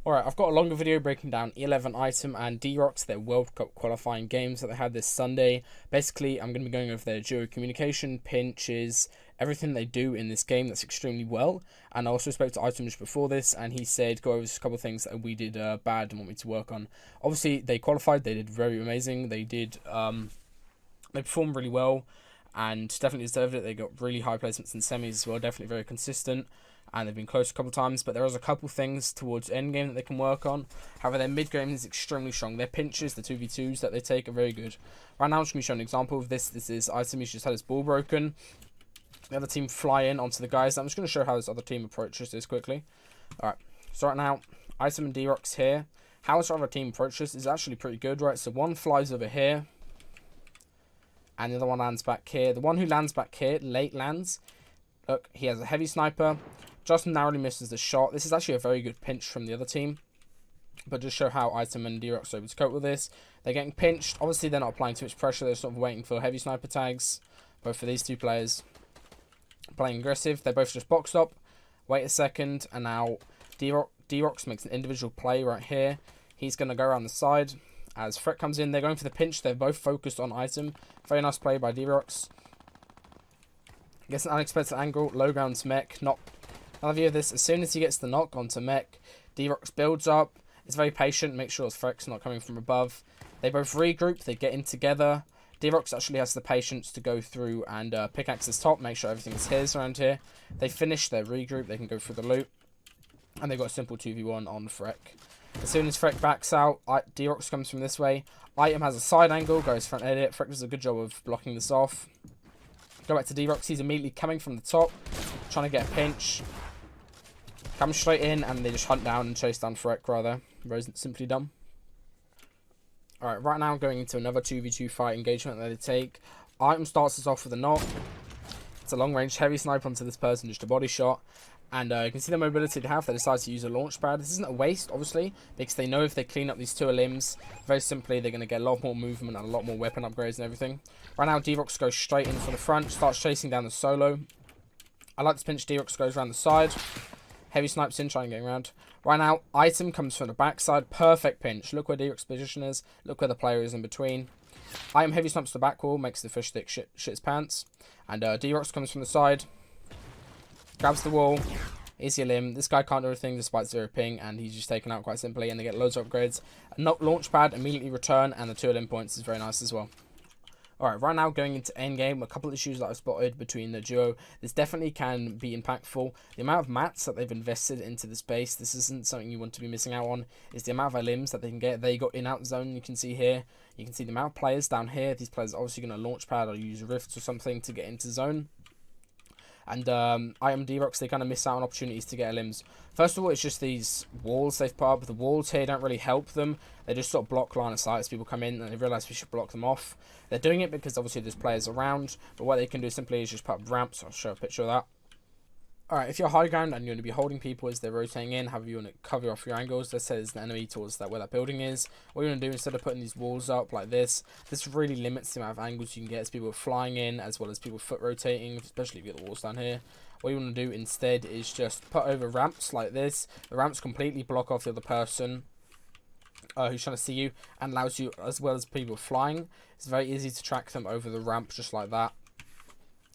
Alright, I've got a longer video breaking down E11 Itemm and Derox, their World Cup qualifying games that they had this Sunday. Basically, I'm going to be going over their duo communication, pinches, everything they do in this game that's extremely well. And I also spoke to Itemm just before this, and he said go over just a couple of things that we did bad and want me to work on. Obviously, they qualified, they did very amazing. They performed really well and definitely deserved it. They got really high placements in semis as well, definitely very consistent. And they've been close a couple of times, but there is a couple things towards endgame that they can work on. However, their mid game is extremely strong. Their pinches, the 2v2s that they take are very good. Right now, I'm just going to show an example of this. This is Itemm, he's just had his ball broken. The other team fly in onto the guys. I'm just going to show how this other team approaches this quickly. Alright, so right now, Itemm and Derox here. How this other team approaches is actually pretty good, right? So one flies over here, and the other one lands back here. The one who lands back here, late lands. Look, he has a heavy sniper. Just narrowly misses the shot. This is actually a very good pinch from the other team. But just show how Itemm and Derox are able to cope with this. They're getting pinched. Obviously, they're not applying too much pressure. They're sort of waiting for heavy sniper tags. Both for these two players. Playing aggressive. They're both just boxed up. Wait a second. And now Derox makes an individual play right here. He's going to go around the side. As Freck comes in, they're going for the pinch. They're both focused on Itemm. Very nice play by Derox. Gets an unexpected angle. Low ground mech. Not another view of this. As soon as he gets the knock onto mech, Derox builds up. Is very patient. Make sure Freck's not coming from above. They both regroup. They get in together. Derox actually has the patience to go through and pickaxe his top. Make sure everything's his around here. They finish their regroup. They can go through the loot. And they've got a simple 2v1 on Freck. As soon as Freck backs out, Derox comes from this way. Itemm has a side angle. Goes front edit. Freck does a good job of blocking this off. Go back to Derox. He's immediately coming from the top. Trying to get a pinch. Comes straight in, and they just hunt down and chase down Freck, rather. Rose simply dumb. Alright, right now going into another 2v2 fight engagement that they take. Itemm starts us off with a knock. It's a long-range heavy snipe onto this person, just a body shot. And you can see the mobility they have. They decide to use a launch pad. This isn't a waste, obviously, because they know if they clean up these two limbs, very simply, they're going to get a lot more movement and a lot more weapon upgrades and everything. Right now, Derox goes straight in from the front, starts chasing down the solo. I like this pinch. Derox goes around the side. Heavy snipes in, trying to get around. Right now, Itemm comes from the backside. Perfect pinch. Look where Derox's position is. Look where the player is in between. Itemm heavy snipes the back wall, makes the fish stick shit his pants. And Derox comes from the side. Grabs the wall. Easy limb. This guy can't do anything despite 0 ping, and he's just taken out quite simply, and they get loads of upgrades. A launch pad, immediately return, and the 2 limb points is very nice as well. Alright, right now going into endgame, a couple of issues that I've spotted between the duo. This definitely can be impactful. The amount of mats that they've invested into this base, this isn't something you want to be missing out on, is the amount of limbs that they can get. They got in-out zone, you can see here. You can see the amount of players down here. These players are obviously going to launch pad or use rifts or something to get into zone. And Itemm Derox, they kind of miss out on opportunities to get limbs. First of all, it's just these walls they've put up. The walls here don't really help them. They just sort of block line of sight as people come in, and they realise we should block them off. They're doing it because obviously there's players around, but what they can do simply is just put up ramps. I'll show a picture of that. Alright, if you're high ground and you're going to be holding people as they're rotating in, however you want to cover off your angles, let's say there's an enemy towards where that building is, what you want to do instead of putting these walls up like this really limits the amount of angles you can get as people are flying in, as well as people foot rotating, especially if you get the walls down here. What you want to do instead is just put over ramps like this. The ramps completely block off the other person who's trying to see you, and allows you, as well as people flying, it's very easy to track them over the ramp just like that.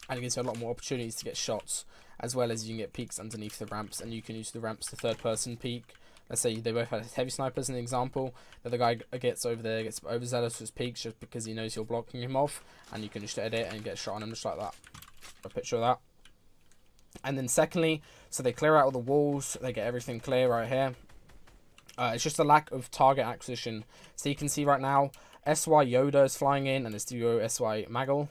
And it gives you a lot more opportunities to get shots, as well as you can get peeks underneath the ramps, and you can use the ramps to third-person peek. Let's say they both have heavy snipers, an example. The other guy gets over there, gets overzealous with his peeks just because he knows you're blocking him off, and you can just edit and get a shot on him just like that. A picture of that. And then secondly, so they clear out all the walls, they get everything clear right here. It's just a lack of target acquisition. So you can see right now, SY Yoda is flying in, and it's duo SY Maggle.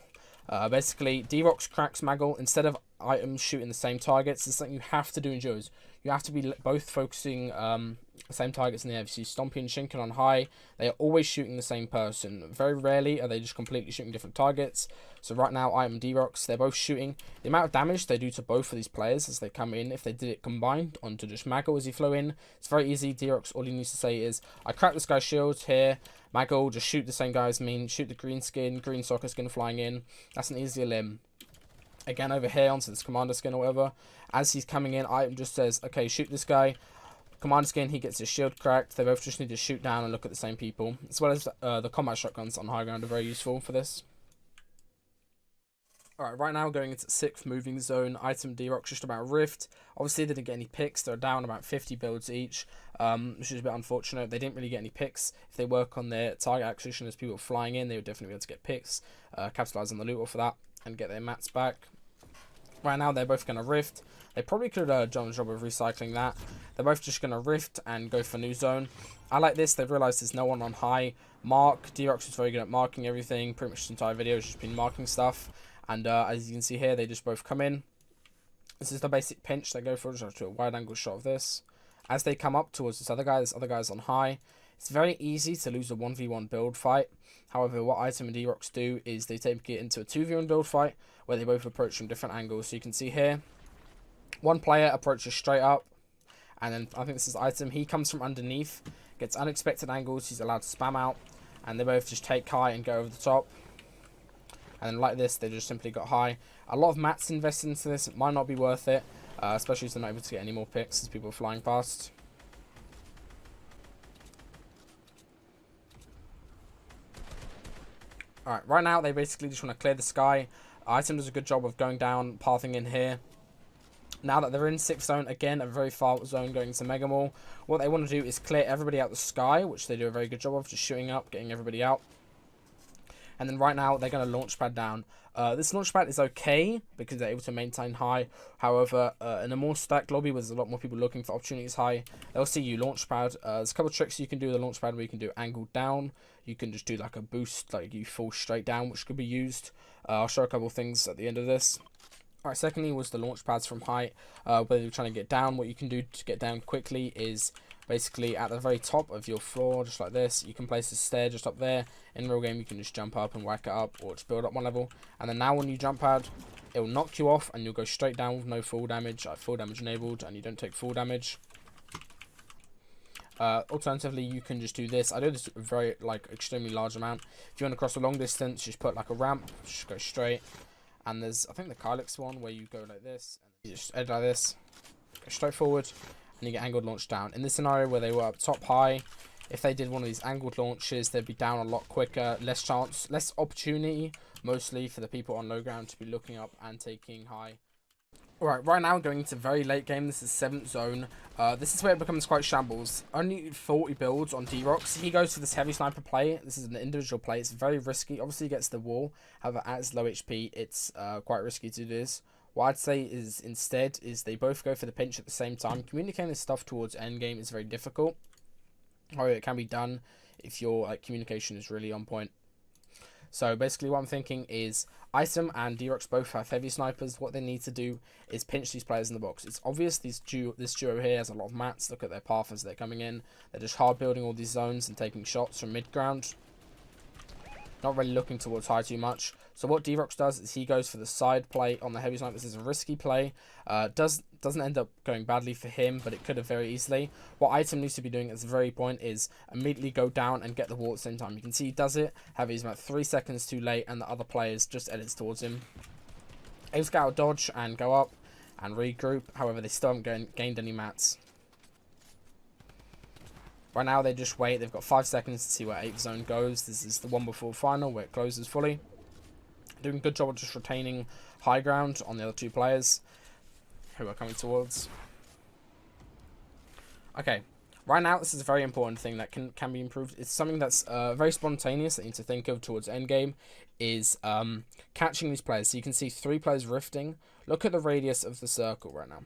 Basically, Derox cracks Maggle. Instead of Itemm shooting the same targets, it's something you have to do in duos. You have to be both focusing the same targets in the air. If you see Stompy and Shinken on high, they are always shooting the same person. Very rarely are they just completely shooting different targets. So right now, Itemm and Derox, they're both shooting. The amount of damage they do to both of these players as they come in, if they did it combined onto just Maggle as he flew in, it's very easy. Derox, all he needs to say is, I cracked this guy's shield here. Maggle, just shoot the same guy as me. Shoot the green soccer skin flying in. That's an easier limb. Again, over here onto this commander skin or whatever. As he's coming in, Itemm just says, okay, shoot this guy. Command skin, he gets his shield cracked. They both just need to shoot down and look at the same people. As well as the combat shotguns on high ground are very useful for this. Alright, right now going into 6th moving zone. Itemm, Derox just about rift. Obviously they didn't get any picks. They're down about 50 builds each, which is a bit unfortunate. They didn't really get any picks. If they work on their target acquisition as people flying in, they would definitely be able to get picks, capitalize on the loot for that, and get their mats back. Right now they're both going to rift. They probably could have done a job of recycling that. They're both just going to rift and go for new zone. I like this. They've realized there's no one on high. Derox is very good at marking everything. Pretty much this entire video has just been marking stuff. And as you can see here, they just both come in. This is the basic pinch they go for. Just do a wide angle shot of this. As they come up towards this other guy's on high. It's very easy to lose a 1v1 build fight. However, what Itemm and Derox do is they take it into a 2v1 build fight where they both approach from different angles. So you can see here, one player approaches straight up, and then I think this is Itemm. He comes from underneath, gets unexpected angles. He's allowed to spam out, and they both just take high and go over the top. And then like this, they just simply got high. A lot of mats invested into this. It might not be worth it, especially if they're not able to get any more picks as people are flying past. Alright, right now they basically just want to clear the sky. Itemm does a good job of going down, pathing in here. Now that they're in 6th zone, again, a very far zone going to Mega Mall. What they want to do is clear everybody out the sky, which they do a very good job of, just shooting up, getting everybody out. And then right now, they're going to launch pad down. This launch pad is okay because they're able to maintain high. However, in a more stacked lobby where there's a lot more people looking for opportunities high, they'll see you launch pad. There's a couple of tricks you can do with the launch pad where you can do angled down. You can just do like a boost, like you fall straight down, which could be used. I'll show a couple of things at the end of this. Alright, secondly was the launch pads from height. Whether you're trying to get down, what you can do to get down quickly is basically at the very top of your floor, just like this, you can place a stair just up there. In real game, you can just jump up and whack it up, or just build up one level. And then now when you jump pad, it will knock you off, and you'll go straight down with no fall damage. Full damage enabled, and you don't take full damage. Alternatively, you can just do this. I do this a very extremely large amount. If you want to cross a long distance, just put like a ramp, just go straight. And there's, I think, the Kylix one where you go like this, and you just edge like this, go straight forward, and you get angled launch down. In this scenario where they were up top high, if they did one of these angled launches, they'd be down a lot quicker, less chance, less opportunity, mostly for the people on low ground to be looking up and taking high. Alright, right now going into very late game. This is 7th zone. This is where it becomes quite shambles. Only 40 builds on Derox. He goes for this heavy sniper play. This is an individual play. It's very risky. Obviously, he gets the wall. However, at his low HP, it's quite risky to do this. What I'd say is instead is they both go for the pinch at the same time. Communicating this stuff towards endgame is very difficult. However, it can be done if your communication is really on point. So basically what I'm thinking is Itemm and Derox both have heavy snipers. What they need to do is pinch these players in the box. It's obvious this duo here has a lot of mats. Look at their path as they're coming in. They're just hard building all these zones and taking shots from mid-ground. Not really looking towards high too much. So what Derox does is he goes for the side play on the heavy sniper. This is a risky play. Doesn't end up going badly for him, but it could have very easily. What Itemm needs to be doing at the very point is immediately go down and get the wall at the same time. You can see he does it. However, he's about 3 seconds too late, and the other players just edits towards him. Able to get out dodge and go up and regroup. However, they still haven't gained any mats. Right now, they just wait. They've got 5 seconds to see where 8th zone goes. This is the one before final where it closes fully. Doing a good job of just retaining high ground on the other two players who are coming towards. Okay, right now this is a very important thing that can be improved. It's something that's very spontaneous that you need to think of towards endgame, is catching these players. So you can see 3 players rifting. Look at the radius of the circle right now.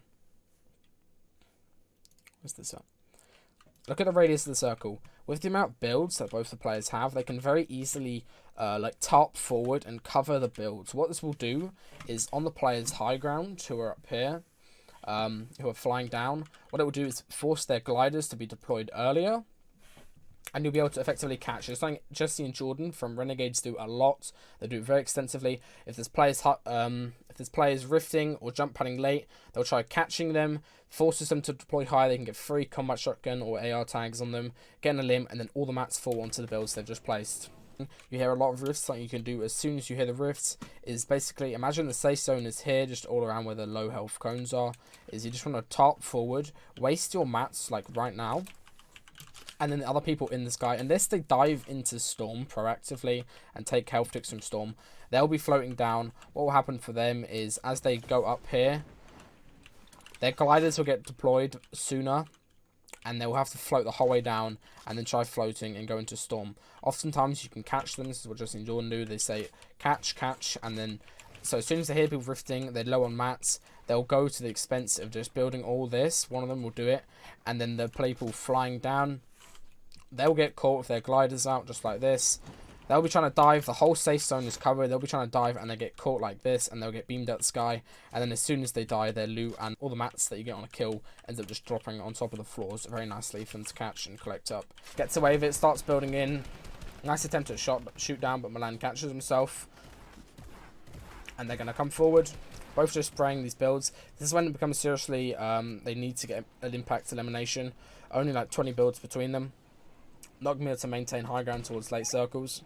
Where's this at? Look at the radius of the circle. With the amount of builds that both the players have, they can very easily top forward and cover the builds. What this will do is on the players' high ground, who are up here, who are flying down, what it will do is force their gliders to be deployed earlier, and you'll be able to effectively catch. It's something Jesse and Jordan from Renegades do a lot. They do it very extensively. If there's players rifting or jump padding late, they'll try catching them, forces them to deploy high. They can get free combat shotgun or AR tags on them, get in a limb, and then all the mats fall onto the builds they've just placed. You hear a lot of rifts. Something you can do as soon as you hear the rifts is basically imagine the safe zone is here, just all around where the low health cones are. Is you just want to top forward, waste your mats like right now, and then the other people in the sky, unless they dive into Storm proactively and take health ticks from Storm, they'll be floating down. What will happen for them is as they go up here, their gliders will get deployed sooner, and they'll have to float the whole way down and then try floating and go into Storm. Oftentimes you can catch them. This is what Justin Jordan do. They say catch, and then so as soon as they hear people rifting, they're low on mats, they'll go to the expense of just building all this. One of them will do it, and then the people flying down, they'll get caught with their gliders out just like this. They'll be trying to dive, the whole safe zone is covered, they'll be trying to dive and they get caught like this and they'll get beamed out the sky, and then as soon as they die, their loot and all the mats that you get on a kill ends up just dropping on top of the floors very nicely for them to catch and collect up. Gets away with it, starts building in. Nice attempt at shoot down, but Milan catches himself. And they're going to come forward. Both just spraying these builds. This is when it becomes seriously, they need to get an impact elimination. Only like 20 builds between them. Not going to be able to maintain high ground towards late circles.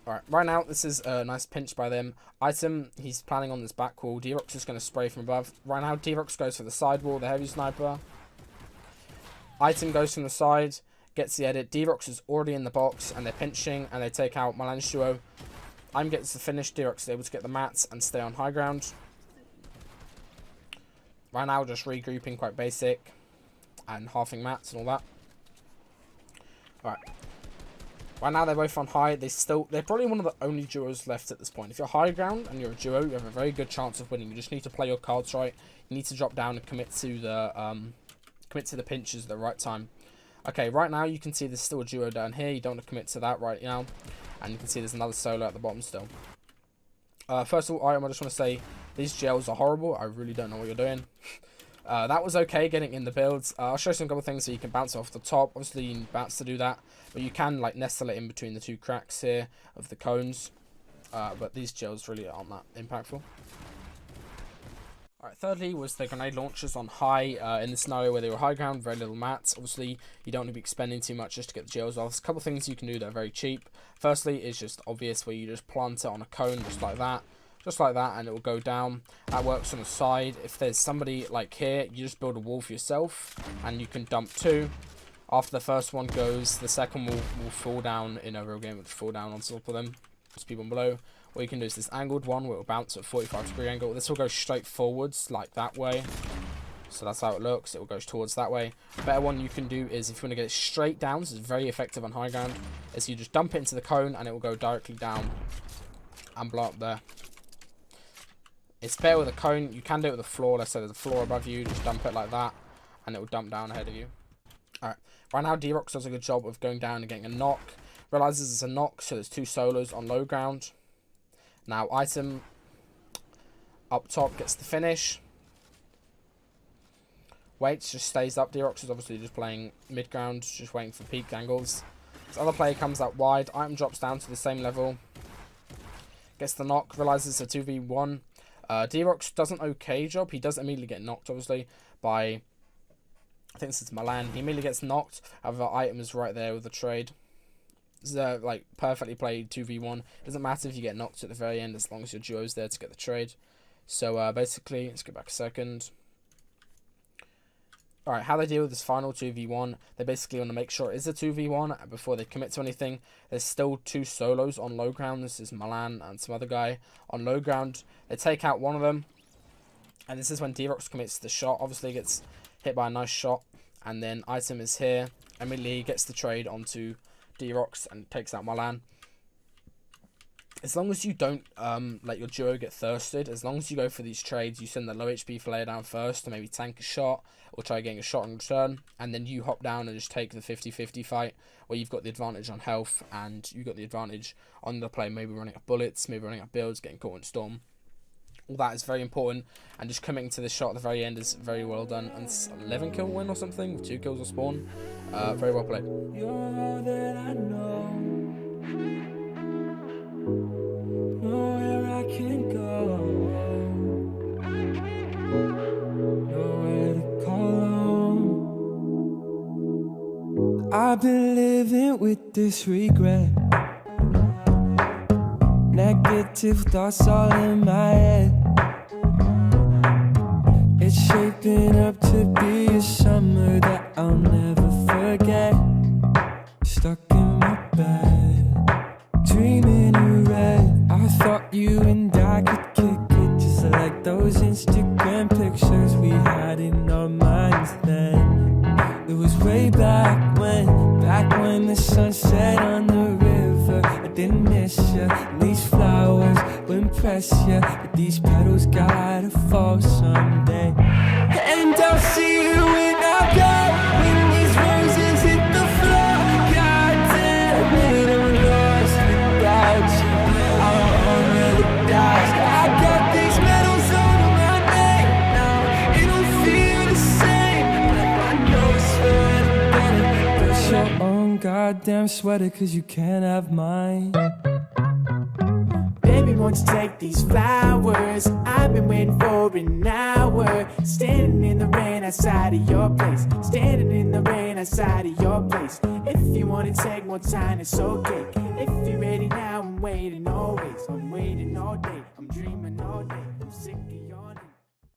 Alright, right now, this is a nice pinch by them. Itemm, he's planning on this back wall. Derox is going to spray from above. Right now, Derox goes for the side wall, the heavy sniper. Itemm goes from the side, gets the edit. Derox is already in the box, and they're pinching, and they take out Milan's duo. Itemm gets the finish. Derox is able to get the mats and stay on high ground. Right now, just regrouping, quite basic, and halving mats and all that. Alright. Right now, they're both on high. They're probably one of the only duos left at this point. If you're high ground and you're a duo, you have a very good chance of winning. You just need to play your cards right. You need to drop down and commit to the pinches at the right time. Okay, right now you can see there's still a duo down here. You don't want to commit to that right now, and you can see there's another solo at the bottom still. First of all, I just want to say these gels are horrible. I really don't know what you're doing. That was okay getting in the builds. I'll show you some couple of things so you can bounce off the top. Obviously, you need bounce to do that, but you can like nestle it in between the two cracks here of the cones. But these gels really aren't that impactful. Alright, thirdly was the grenade launchers on high. In this scenario where they were high ground, very little mats. Obviously, you don't want to be expending too much just to get the gels off. There's a couple of things you can do that are very cheap. Firstly, is just obvious where you just plant it on a cone just like that. Just like that, and it will go down. That works on the side. If there's somebody like here, you just build a wall for yourself, and you can dump two. After the first one goes, the second will fall down in a real game. It will fall down on top of them. There's people below. What you can do is this angled one, where it will bounce at a 45-degree angle. This will go straight forwards, like that way. So that's how it looks. It will go towards that way. A better one you can do is if you want to get it straight down, this is very effective on high ground, is you just dump it into the cone, and it will go directly down and blow up there. It's better with a cone. You can do it with a floor. Let's say there's a floor above you. Just dump it like that, and it will dump down ahead of you. Alright. Right now, Derox does a good job of going down and getting a knock. Realizes it's a knock, so there's two solos on low ground. Now, Itemm up top gets the finish. Waits, just stays up. Derox is obviously just playing mid ground, just waiting for peak angles. This other player comes out wide. Itemm drops down to the same level. Gets the knock. Realizes it's a 2v1. Derox does an okay job. He does immediately get knocked, obviously, by, I think this is Milan. He immediately gets knocked. However, Itemm is right there with the trade. This is a like perfectly played 2v1. Doesn't matter if you get knocked at the very end as long as your duo's there to get the trade. So basically, let's go back a second. Alright, how they deal with this final 2v1, they basically want to make sure it is a 2v1 before they commit to anything. There's still two solos on low ground. This is Milan and some other guy on low ground. They take out one of them, and this is when Derox commits the shot. Obviously gets hit by a nice shot, and then Itemm is here. Immediately gets the trade onto Derox and takes out Milan. As long as you don't let your duo get thirsted, as long as you go for these trades, you send the low HP player down first to maybe tank a shot or try getting a shot in return, and then you hop down and just take the 50-50 fight where you've got the advantage on health and you've got the advantage on the play, maybe running up bullets, maybe running up builds, getting caught in storm. All that is very important, and just coming to this shot at the very end is very well done. And it's 11 kill win or something with 2 kills a spawn. Very well played. You're all that I know. Nowhere I can go. Nowhere to call home. I've been living with this regret. Negative thoughts all in my head. It's shaping up to be a summer that I'll never forget. Stuck in my bed, dreaming of red. I thought you and I could kick it just like those Instagram pictures we had in our minds then. It was way back when the sun set on the river. I didn't miss you, and these flowers will impress you, but these petals gotta fall someday. And I'll see you when I go, when these roses hit the floor. God damn it, I'm lost without you. I'm really lost. I got these medals on my neck now. It don't feel the same, but I know it's for the better. Brush your own goddamn sweater, 'cause you can't have mine. Baby, won't you take these flowers? I've been waiting for an hour. Standing in the rain outside of your place. Standing in the rain outside of your place. If you wanna take more time, it's okay. If you're ready now, I'm waiting always. I'm waiting all day, I'm dreaming all day. I'm sick of you.